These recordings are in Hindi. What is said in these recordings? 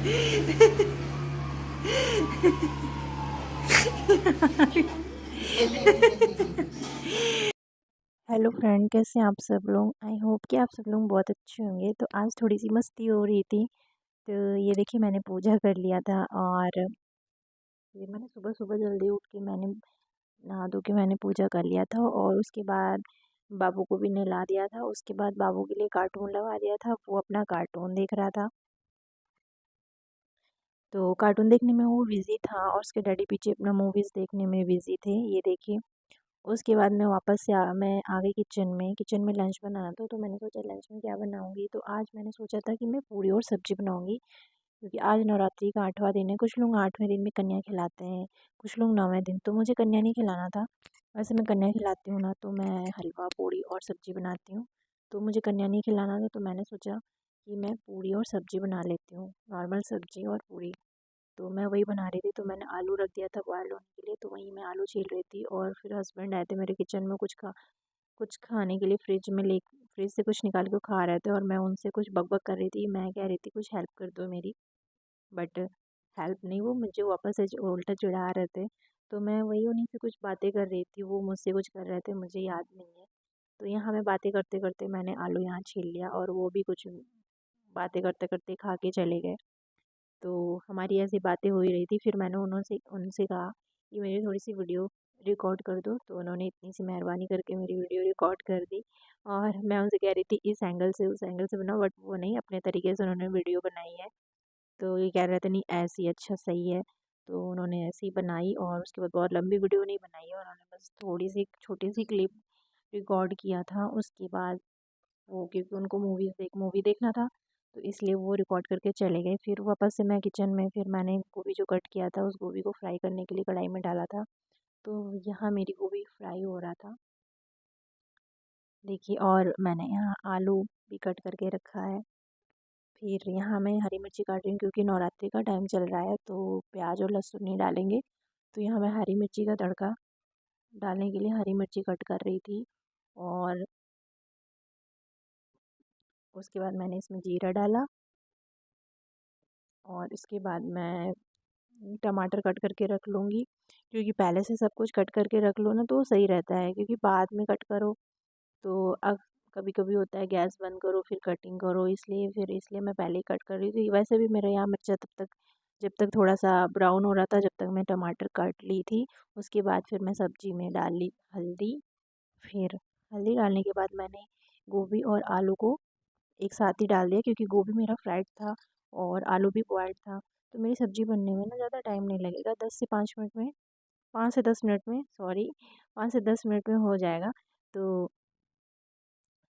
हेलो फ्रेंड, कैसे हैं आप सब लोग। आई होप कि आप सब लोग बहुत अच्छे होंगे। तो आज थोड़ी सी मस्ती हो रही थी। तो ये देखिए, मैंने पूजा कर लिया था। और ये मैंने सुबह सुबह जल्दी उठ के मैंने नहा धो के मैंने पूजा कर लिया था। और उसके बाद बाबू को भी नहला दिया था। उसके बाद बाबू के लिए कार्टून लगा दिया था। वो अपना कार्टून देख रहा था। तो कार्टून देखने में वो बिज़ी था और उसके डैडी पीछे अपना मूवीज़ देखने में बिज़ी थे। ये देखिए, उसके बाद मैं वापस से मैं आ गई किचन में लंच बनाना था। तो मैंने सोचा लंच में क्या बनाऊंगी। तो आज मैंने सोचा था कि मैं पूरी और सब्ज़ी बनाऊंगी, क्योंकि आज नवरात्रि का 8वां दिन है। कुछ लोग 8वें दिन में कन्या खिलाते हैं, कुछ लोग 9वें दिन। तो मुझे कन्या नहीं खिलाना था। वैसे मैं कन्या खिलाती हूँ ना, तो मैं हलवा पूड़ी और सब्ज़ी बनाती हूँ। तो मुझे कन्या नहीं खिलाना था, तो मैंने सोचा कि मैं पूड़ी और सब्ज़ी बना लेती हूँ, नॉर्मल सब्ज़ी और पूड़ी। तो मैं वही बना रही थी। तो मैंने आलू रख दिया था बॉयल होने के लिए। तो वहीं मैं आलू छील रही थी और फिर हस्बैंड आए थे मेरे किचन में कुछ खाने के लिए। फ्रिज से कुछ निकाल के वो खा रहे थे और मैं उनसे कुछ बकबक कर रही थी। मैं कह रही थी कुछ हेल्प कर दो मेरी, बट हेल्प नहीं, वो मुझे वापस से उल्टा चिढ़ा रहे थे। तो मैं वही उन्हीं से कुछ बातें कर रही थी। वो मुझसे कुछ कर रहे थे, मुझे याद नहीं है। तो यहाँ मैं बातें करते करते मैंने आलू यहाँ छील लिया और वो भी कुछ बातें करते करते खा के चले गए। तो हमारी ऐसी बातें हो ही रही थी। फिर मैंने उनसे उनसे कहा कि मेरी थोड़ी सी वीडियो रिकॉर्ड कर दो। तो उन्होंने इतनी सी मेहरबानी करके मेरी वीडियो रिकॉर्ड कर दी। और मैं उनसे कह रही थी इस एंगल से उस एंगल से बनाओ, बट वो नहीं, अपने तरीके से उन्होंने वीडियो बनाई है। तो ये कह रहे थे नहीं ऐसी अच्छा सही है। तो उन्होंने ऐसी ही बनाई और उसके बाद बहुत लंबी वीडियो नहीं बनाई है। उन्होंने बस थोड़ी सी छोटी सी क्लिप रिकॉर्ड किया था। उसके बाद वो, क्योंकि उनको मूवी देखना था, तो इसलिए वो रिकॉर्ड करके चले गए। फिर वापस से मैं किचन में, फिर मैंने गोभी जो कट किया था उस गोभी को फ्राई करने के लिए कढ़ाई में डाला था। तो यहाँ मेरी गोभी फ्राई हो रहा था, देखिए। और मैंने यहाँ आलू भी कट करके रखा है। फिर यहाँ मैं हरी मिर्ची काट रही हूँ, क्योंकि नवरात्रि का टाइम चल रहा है तो प्याज और लहसुन नहीं डालेंगे। तो यहाँ मैं हरी मिर्ची का तड़का डालने के लिए हरी मिर्ची कट कर रही थी। और उसके बाद मैंने इसमें जीरा डाला। और इसके बाद मैं टमाटर कट करके रख लूँगी, क्योंकि पहले से सब कुछ कट करके रख लो ना तो सही रहता है। क्योंकि बाद में कट करो तो अब कभी कभी होता है गैस बंद करो फिर कटिंग करो, इसलिए मैं पहले ही कट कर रही थी। वैसे भी मेरे यहाँ मिर्चा जब तक थोड़ा सा ब्राउन हो रहा था, जब तक मैं टमाटर काट ली थी। उसके बाद फिर मैं सब्जी में डाल ली हल्दी। फिर हल्दी डालने के बाद मैंने गोभी और आलू को एक साथ ही डाल दिया, क्योंकि गोभी मेरा फ्राइड था और आलू भी बॉयल्ड था। तो मेरी सब्ज़ी बनने में ना ज़्यादा टाइम नहीं लगेगा, 10 से 5 मिनट में, 5 से 10 मिनट में, सॉरी, 5 से 10 मिनट में हो जाएगा। तो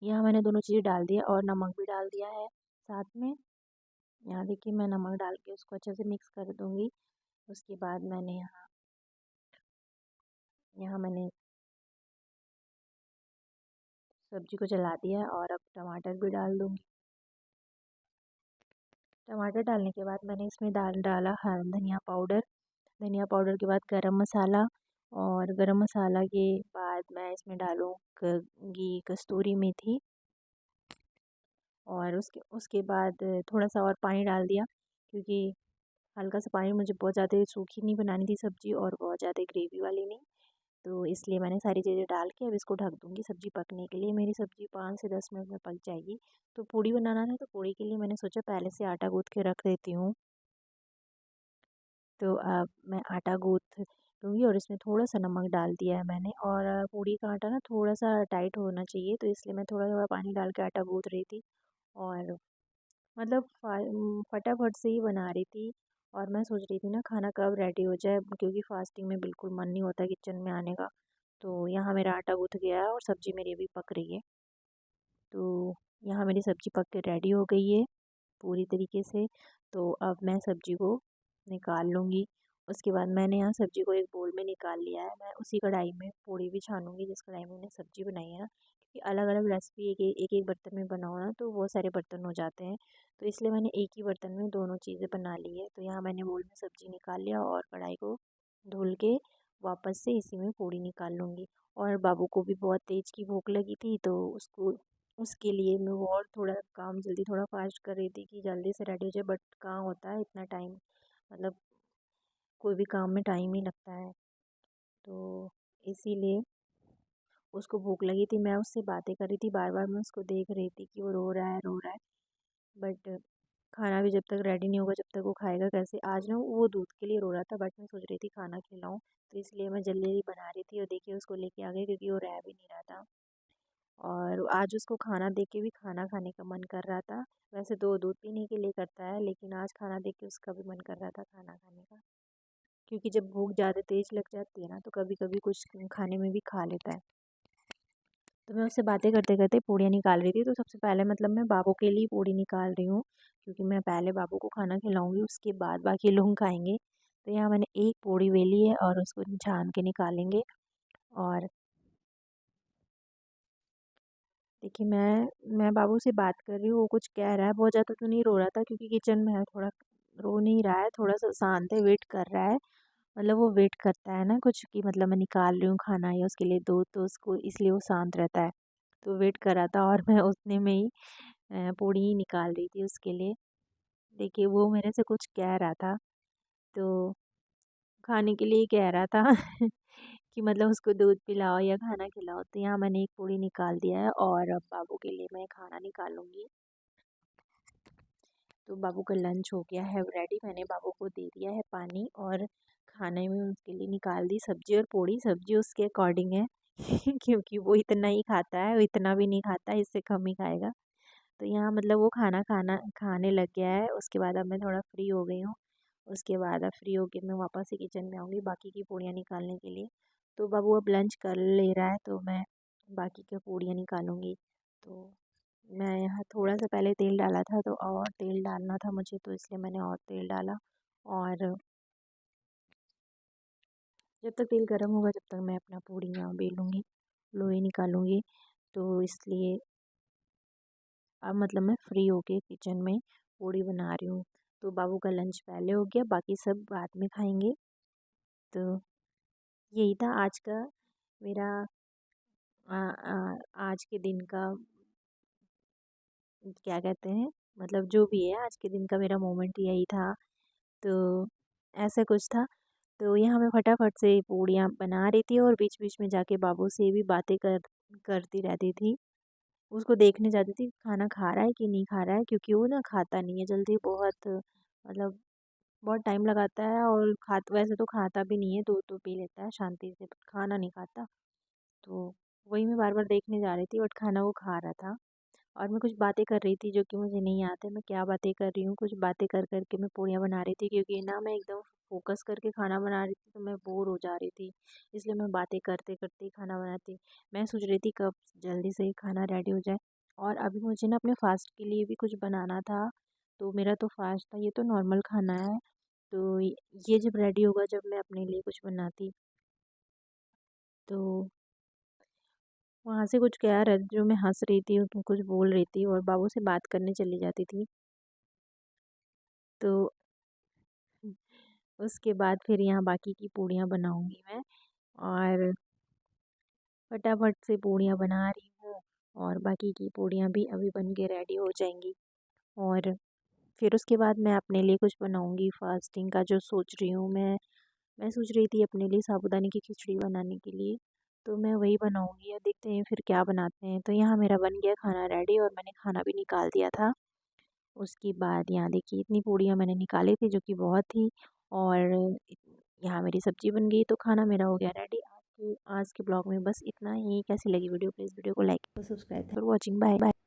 यहाँ मैंने दोनों चीज़ें डाल दिया और नमक भी डाल दिया है साथ में। यहाँ देखिए, मैं नमक डाल के उसको अच्छे से मिक्स कर दूँगी। उसके बाद मैंने यहाँ यहाँ मैंने सब्ज़ी को चला दिया है और अब टमाटर भी डाल दूँगी। टमाटर डालने के बाद मैंने इसमें डाला धनिया पाउडर के बाद गरम मसाला। और गरम मसाला के बाद मैं इसमें डालूँगी कस्तूरी मेथी। और उसके उसके बाद थोड़ा सा और पानी डाल दिया, क्योंकि हल्का सा पानी, मुझे बहुत ज़्यादा सूखी नहीं बनानी थी सब्ज़ी और बहुत ज़्यादा ग्रेवी वाली नहीं। तो इसलिए मैंने सारी चीज़ें डाल के अब इसको ढक दूँगी सब्ज़ी पकने के लिए। मेरी सब्ज़ी 5 से 10 मिनट में पक जाएगी। तो पूड़ी बनाना है, तो पूड़ी के लिए मैंने सोचा पहले से आटा गूँथ के रख देती हूँ। तो अब मैं आटा गूँथ लूँगी और इसमें थोड़ा-सा नमक डाल दिया है मैंने। और पूड़ी का आटा ना थोड़ा-सा टाइट होना चाहिए, तो इसलिए मैं थोड़ा-थोड़ा पानी डाल के आटा गूँथ रही थी। और मतलब फटाफट से ही बना रही थी। और मैं सोच रही थी ना खाना कब रेडी हो जाए, क्योंकि फास्टिंग में बिल्कुल मन नहीं होता किचन में आने का। तो यहाँ मेरा आटा गूँथ गया है और सब्ज़ी मेरी अभी पक रही है। तो यहाँ मेरी सब्ज़ी पक के रेडी हो गई है पूरी तरीके से। तो अब मैं सब्ज़ी को निकाल लूँगी। उसके बाद मैंने यहाँ सब्ज़ी को एक बोल में निकाल लिया है। मैं उसी कढ़ाई में पूड़ी भी छानूँगी जिस कढ़ाई में मैंने सब्ज़ी बनाई है ना, क्योंकि अलग-अलग रेसिपी एक-एक बर्तन में बनाओ ना तो बहुत सारे बर्तन हो जाते हैं। तो इसलिए मैंने एक ही बर्तन में दोनों चीज़ें बना ली है। तो यहाँ मैंने बोल में सब्ज़ी निकाल लिया और कढ़ाई को धुल के वापस से इसी में पूड़ी निकाल लूँगी। और बाबू को भी बहुत तेज़ की भूख लगी थी, तो उसको उसके लिए मैं वो और थोड़ा काम जल्दी थोड़ा फास्ट कर रही थी कि जल्दी से रेडी हो जाए, बट कहाँ होता है इतना टाइम, मतलब कोई भी काम में टाइम ही लगता है। तो इसीलिए उसको भूख लगी थी, मैं उससे बातें कर रही थी, बार बार मैं उसको देख रही थी कि वो रो रहा है रो रहा है। बट खाना भी जब तक रेडी नहीं होगा जब तक वो खाएगा कैसे। आज ना वो दूध के लिए रो रहा था, बट मैं सोच रही थी खाना खिलाऊं, तो इसलिए मैं जल्दी जल्दी बना रही थी और देखिए उसको लेके आ गई क्योंकि वो रह भी नहीं रहा था। और आज उसको खाना देख के भी खाना खाने का मन कर रहा था। वैसे तो वो दूध पीने के लिए करता है, लेकिन आज खाना देख के उसका भी मन कर रहा था खाना खाने का, क्योंकि जब भूख ज़्यादा तेज़ लग जाती है ना तो कभी कभी कुछ खाने में भी खा लेता है। तो मैं उससे बातें करते करते पूड़ियाँ निकाल रही थी। तो सबसे पहले मतलब मैं बाबू के लिए पूड़ी निकाल रही हूँ, क्योंकि मैं पहले बाबू को खाना खिलाऊंगी उसके बाद बाकी लोग खाएंगे। तो यहाँ मैंने एक पूड़ी बेली है और उसको छान के निकालेंगे। और देखिए मैं बाबू से बात कर रही हूँ, वो कुछ कह रहा है, बहुत ज़्यादा तो नहीं रो रहा था क्योंकि किचन में है, थोड़ा रो नहीं रहा है, थोड़ा सा शांत है, वेट कर रहा है। मतलब वो वेट करता है ना कुछ कि मतलब मैं निकाल रही हूँ खाना या उसके लिए दूध, तो उसको इसलिए वो शांत रहता है। तो वेट कर रहा था और मैं उतने में ही पूड़ी ही निकाल रही थी उसके लिए। देखिए वो मेरे से कुछ कह रहा था, तो खाने के लिए कह रहा था कि मतलब उसको दूध पिलाओ या खाना खिलाओ। तो यहाँ मैंने एक पूड़ी निकाल दिया है और अब बाबू के लिए मैं खाना निकालूंगी। तो बाबू का लंच हो गया है रेडी, मैंने बाबू को दे दिया है पानी और खाने में उसके लिए निकाल दी सब्जी और पूड़ी। सब्जी उसके अकॉर्डिंग है क्योंकि वो इतना ही खाता है, वो इतना भी नहीं खाता, इससे कम ही खाएगा। तो यहाँ मतलब वो खाना खाना खाने लग गया है। उसके बाद अब मैं थोड़ा फ्री हो गई हूँ। उसके बाद अब फ्री होके मैं वापस से किचन में आऊँगी बाकी की पूड़ियाँ निकालने के लिए। तो बाबू अब लंच कर ले रहा है तो मैं बाकी की पूड़ियाँ निकालूँगी। तो मैं यहाँ थोड़ा सा पहले तेल डाला था, तो और तेल डालना था मुझे, तो इसलिए मैंने और तेल डाला। और जब तक तेल गर्म होगा जब तक मैं अपना पूड़ियाँ बेलूँगी, लोई निकालूँगी। तो इसलिए अब मतलब मैं फ्री होके किचन में पूड़ी बना रही हूँ। तो बाबू का लंच पहले हो गया, बाकी सब बाद में खाएंगे। तो यही था आज का मेरा आज के दिन का, क्या कहते हैं, मतलब जो भी है आज के दिन का मेरा मोमेंट यही था। तो ऐसा कुछ था। तो यहाँ मैं फटाफट से पूड़ियाँ बना रही थी और बीच बीच में जाके बाबू से भी बातें करती रहती थी। उसको देखने जाती थी खाना खा रहा है कि नहीं खा रहा है, क्योंकि वो ना खाता नहीं है जल्दी, बहुत मतलब बहुत टाइम लगाता है और वैसे तो खाता भी नहीं है, दूध तो पी लेता है शांति से, खाना नहीं खाता। तो वही मैं बार बार देखने जा रही थी, बट खाना वो खा रहा था। और मैं कुछ बातें कर रही थी जो कि मुझे नहीं आते, मैं क्या बातें कर रही हूँ, कुछ बातें कर कर के मैं पूड़ियाँ बना रही थी, क्योंकि ना मैं एकदम फोकस करके खाना बना रही थी तो मैं बोर हो जा रही थी। इसलिए मैं बातें करते करते ही खाना बनाती। मैं सोच रही थी कब जल्दी से ही खाना रेडी हो जाए। और अभी मुझे ना अपने फास्ट के लिए भी कुछ बनाना था। तो मेरा तो फास्ट था, ये तो नॉर्मल खाना है। तो ये जब रेडी होगा जब मैं अपने लिए कुछ बनाती। तो वहाँ से कुछ कह रहा जो मैं हंस रही थी, उसमें कुछ बोल रही थी और बाबू से बात करने चली जाती थी। तो उसके बाद फिर यहाँ बाकी की पूड़ियाँ बनाऊंगी मैं। और फटाफट से पूड़ियाँ बना रही हूँ और बाकी की पूड़ियाँ भी अभी बन के रेडी हो जाएंगी। और फिर उसके बाद मैं अपने लिए कुछ बनाऊंगी फास्टिंग का जो सोच रही हूँ मैं सोच रही थी अपने लिए साबूदाने की खिचड़ी बनाने के लिए। तो मैं वही बनाऊंगी, या देखते हैं फिर क्या बनाते हैं। तो यहाँ मेरा बन गया खाना रेडी और मैंने खाना भी निकाल दिया था। उसके बाद यहाँ देखिए इतनी पूड़ियाँ मैंने निकाली थी जो कि बहुत थी। और यहाँ मेरी सब्जी बन गई, तो खाना मेरा हो गया रेडी। आज के ब्लॉग में बस इतना ही। कैसी लगी वीडियो, प्लीज़ वीडियो को लाइक और subscribe for watching. Bye bye.